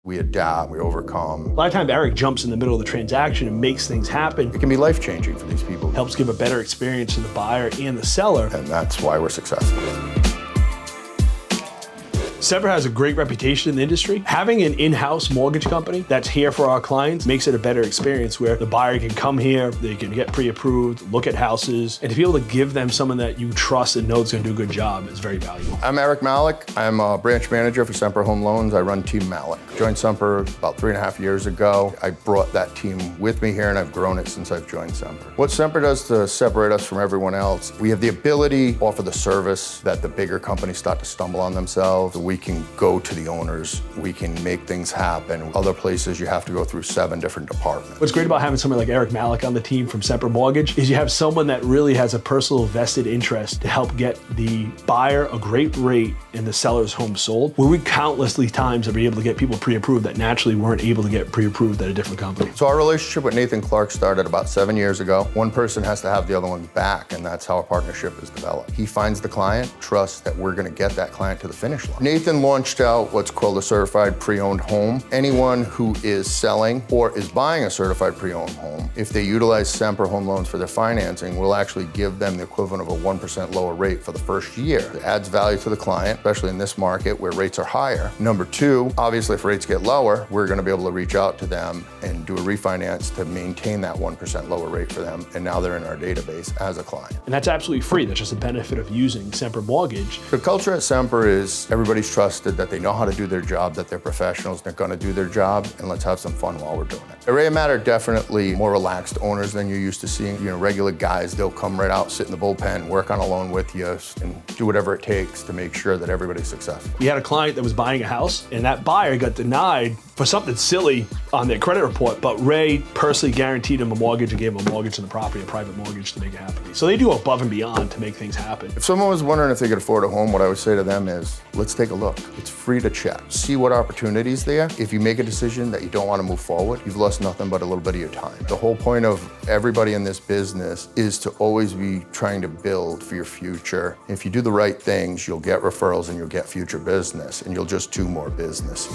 We adapt, we overcome. A lot of times Eric jumps in the middle of the transaction and makes things happen. It can be life-changing for these people. Helps give a better experience to the buyer and the seller. And that's why we're successful. Semper has a great reputation in the industry. Having an in-house mortgage company that's here for our clients makes it a better experience where the buyer can come here, they can get pre-approved, look at houses, and to be able to give them someone that you trust and know is going to do a good job is very valuable. I'm Eric Malik. I'm a branch manager for Semper Home Loans. I run Team Malik. Joined Semper about 3.5 years ago. I brought that team with me here and I've grown it since I've joined Semper. What Semper does to separate us from everyone else, we have the ability to offer the service that the bigger companies start to stumble on themselves. We can go to the owners, we can make things happen. Other places you have to go through 7 different departments. What's great about having someone like Eric Malik on the team from Semper Mortgage is you have someone that really has a personal vested interest to help get the buyer a great rate and the seller's home sold, where we countlessly times have been able to get people pre-approved that naturally weren't able to get pre-approved at a different company. So our relationship with Nathan Clark started about 7 years ago. One person has to have the other one back, and that's how a partnership is developed. He finds the client, trusts that we're gonna get that client to the finish line. Nathan launched out what's called a certified pre-owned home. Anyone who is selling or is buying a certified pre-owned home, if they utilize Semper Home Loans for their financing, we'll actually give them the equivalent of a 1% lower rate for the first year. It adds value to the client, especially in this market where rates are higher. Number 2, obviously if rates get lower, we're gonna be able to reach out to them and do a refinance to maintain that 1% lower rate for them. And now they're in our database as a client. And that's absolutely free. That's just a benefit of using Semper Mortgage. The culture at Semper is everybody's trusted, that they know how to do their job, that they're professionals, they're gonna do their job, and let's have some fun while we're doing it. Array of Matter definitely more relaxed owners than you're used to seeing. Regular guys, they'll come right out, sit in the bullpen, work on a loan with you, and do whatever it takes to make sure that everybody's successful. We had a client that was buying a house, and that buyer got denied for something silly on their credit report, but Ray personally guaranteed him a mortgage and gave him a mortgage on the property, a private mortgage to make it happen. So they do above and beyond to make things happen. If someone was wondering if they could afford a home, what I would say to them is, let's take a look. It's free to check. See what opportunities there. If you make a decision that you don't want to move forward, you've lost nothing but a little bit of your time. The whole point of everybody in this business is to always be trying to build for your future. If you do the right things, you'll get referrals and you'll get future business, and you'll just do more business.